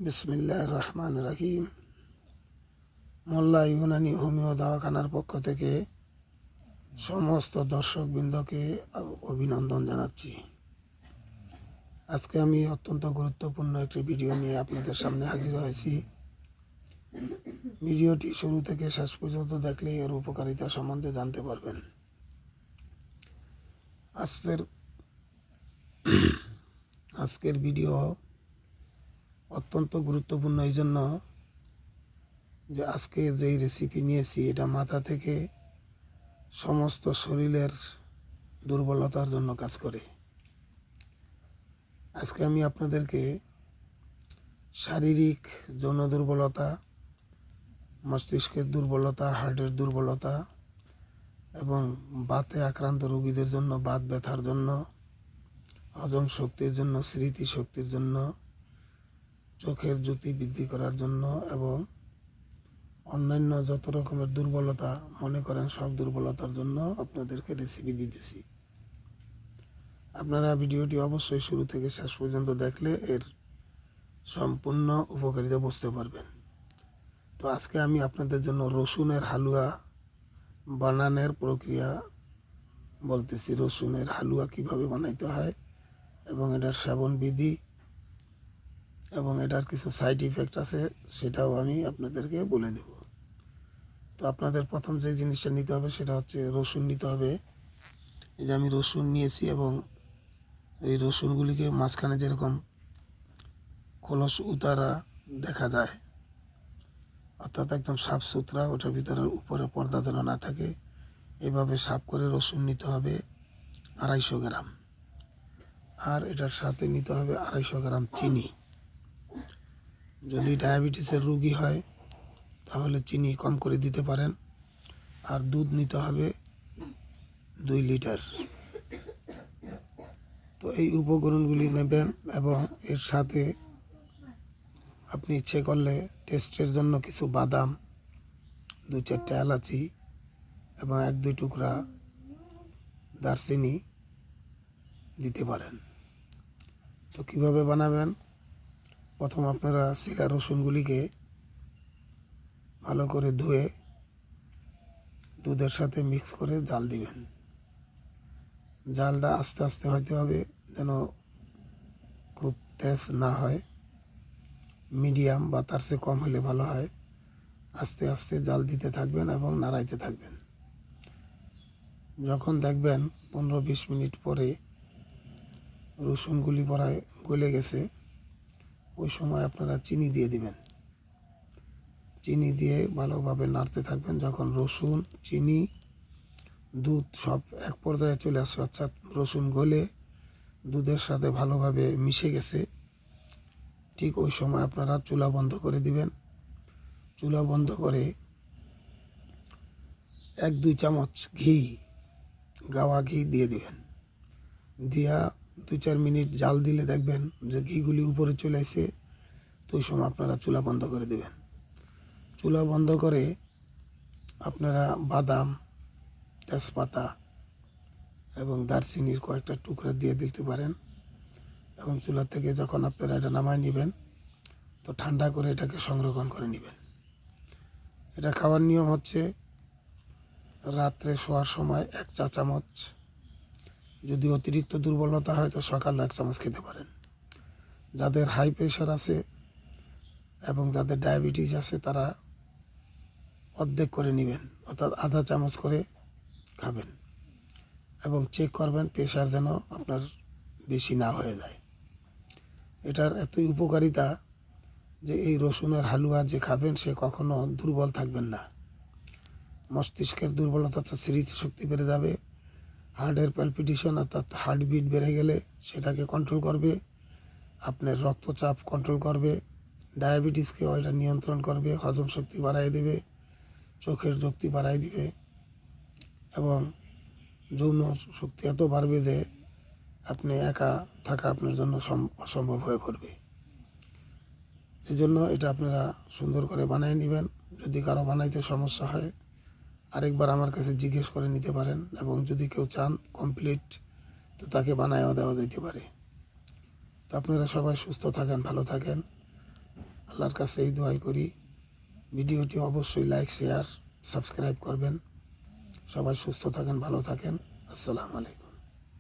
বিসমিল্লাহির রহমানির রহিম। মোল্লা ইউনানি হোমিও দাওয়াখানার পক্ষ থেকে সমস্ত দর্শকবৃন্দকে অভিনন্দন জানাচ্ছি। আজকে আমি অত্যন্ত গুরুত্বপূর্ণ একটি ভিডিও নিয়ে আপনাদের সামনে হাজির হয়েছি। ভিডিওটি শুরু থেকে শেষ পর্যন্ত দেখলে এর উপকারিতা সম্বন্ধে জানতে পারবেন। আজকের ভিডিও অত্যন্ত গুরুত্বপূর্ণ এই জন্য যে আজকে যেই রেসিপি নিয়েছি এটা মাথা থেকে সমস্ত শরীরের দুর্বলতার জন্য কাজ করে। আজকে আমি আপনাদেরকে শারীরিক যৌন দুর্বলতা, মস্তিষ্কের দুর্বলতা, হার্টের দুর্বলতা এবং বাতে আক্রান্ত রোগীদের জন্য, বাত ব্যথার জন্য, হজম শক্তির জন্য, স্মৃতিশক্তির জন্য, চোখের জ্যোতি বৃদ্ধি করার জন্য এবং অন্যান্য যত রকমের দুর্বলতা মনে করেন সব দুর্বলতার জন্য আপনাদেরকে রেসিপি দিতেছি। আপনারা ভিডিওটি অবশ্যই শুরু থেকে শেষ পর্যন্ত দেখলে এর সম্পূর্ণ উপকারিতা বুঝতে পারবেন। তো আজকে আমি আপনাদের জন্য রসুনের হালুয়া বানানোর প্রক্রিয়া বলতেছি। রসুনের হালুয়া কিভাবে বানাইতে হয় এবং এটার সেবন বিধি এবং এটার কিছু সাইড ইফেক্ট আছে সেটাও আমি আপনাদেরকে বলে দেব। তো আপনাদের প্রথম যে জিনিসটা নিতে হবে সেটা হচ্ছে রসুন নিতে হবে। এই যে আমি রসুন নিয়েছি এবং এই রসুনগুলিকে মাঝখানে যেরকম খোলস উতারা দেখা যায়, অর্থাৎ একদম সাফ সুতরা, ওটার ভিতরে উপরে পর্দা যেন না থাকে, এভাবে সাফ করে রসুন নিতে হবে 250 গ্রাম। আর এটার সাথে নিতে হবে 250 গ্রাম চিনি। যদি ডায়াবেটিসের রোগী হয় তাহলে চিনি কম করে দিতে পারেন। আর দুধ নিতে হবে 2 লিটার। তো এই উপকরণগুলি নেবেন এবং এর সাথে আপনি ইচ্ছে করলে টেস্টের জন্য কিছু বাদাম, 2-4টা এলাচি এবং 1-2 টুকরা দারচিনি দিতে পারেন। তো কীভাবে বানাবেন? প্রথম আপনারা শিলা রসুনগুলিকে ভালো করে ধুয়ে দুধের সাথে মিক্স করে জাল দিবেন। জালটা আস্তে আস্তে হতে হবে, যেন খুব তেজ না হয়, মিডিয়াম বা তার চেয়ে কম হলে ভালো হয়। আস্তে আস্তে জাল দিতে থাকবেন এবং নাড়াইতে থাকবেন। যখন দেখবেন 15-20 মিনিট পরে রসুনগুলি প্রায় গলে গেছে, ওই সময় আপনারা চিনি দিয়ে দিবেন। চিনি দিয়ে ভালোভাবে নাড়তে থাকবেন। যখন রসুন, চিনি, দুধ সব এক পর্যায়ে চলে আসবে, অর্থাৎ রসুন গলে দুধের সাথে ভালোভাবে মিশে গেছে, ঠিক ওই সময় আপনারা চুলা বন্ধ করে দিবেন। চুলা বন্ধ করে 1-2 চামচ ঘি, গাওয়া ঘি দিয়ে দিবেন। দিয়া 2-4 মিনিট জাল দিলে দেখবেন যে ঘিগুলি উপরে চলে আসে। তো ওই সময় আপনারা চুলা বন্ধ করে দেবেন। চুলা বন্ধ করে আপনারা বাদাম, তেজপাতা এবং দারচিনির কয়েকটা টুকরা দিয়ে দিতে পারেন। এবং চুলা থেকে যখন আপনারা এটা নামায় নেবেন তো ঠান্ডা করে এটাকে সংরক্ষণ করে নেবেন। এটা খাওয়ার নিয়ম হচ্ছে রাত্রে শোয়ার সময় 1 চা চামচ, যদি অতিরিক্ত দুর্বলতা হয় তো সকালে 1 চামচ খেতে পারেন। যাদের হাই প্রেশার আছে এবং যাদের ডায়াবেটিস আছে তারা অর্ধেক করে নেবেন, অর্থাৎ আধা চামচ করে খাবেন এবং চেক করবেন প্রেশার যেন আপনার বেশি না হয়ে যায়। এটার এতই উপকারিতা যে এই রসুনের হালুয়া যে খাবেন সে কখনো দুর্বল থাকবেন না। মস্তিষ্কের দুর্বলতা, স্মৃতিশক্তি বেড়ে যাবে। হার্টের প্যালপিটেশন অর্থাৎ হার্টবিট বেড়ে গেলে সেটাকে কন্ট্রোল করবে। আপনার রক্তচাপ কন্ট্রোল করবে, ডায়াবেটিসকে ওইটা নিয়ন্ত্রণ করবে, হজম শক্তি বাড়াই দেবে, চোখের শক্তি বাড়াই দিবে এবং যৌন শক্তি এত বাড়বে যে আপনি একা থাকা আপনার জন্য অসম্ভব হয়ে পড়বে। এই জন্য এটা আপনারা সুন্দর করে বানিয়ে নেবেন। যদি কারো বানাইতে সমস্যা হয় আরেকবার আমার কাছে জিজ্ঞেস করে নিতে পারেন এবং যদি কেউ চান কমপ্লিট তো তাকে বানায়ও দেওয়া যেতে পারে। তো আপনারা সবাই সুস্থ থাকেন, ভালো থাকেন। আল্লাহর কাছে এই দোয়াই করি, ভিডিওটি অবশ্যই লাইক, শেয়ার, সাবস্ক্রাইব করবেন। সবাই সুস্থ থাকেন, ভালো থাকেন। আসসালামু আলাইকুম।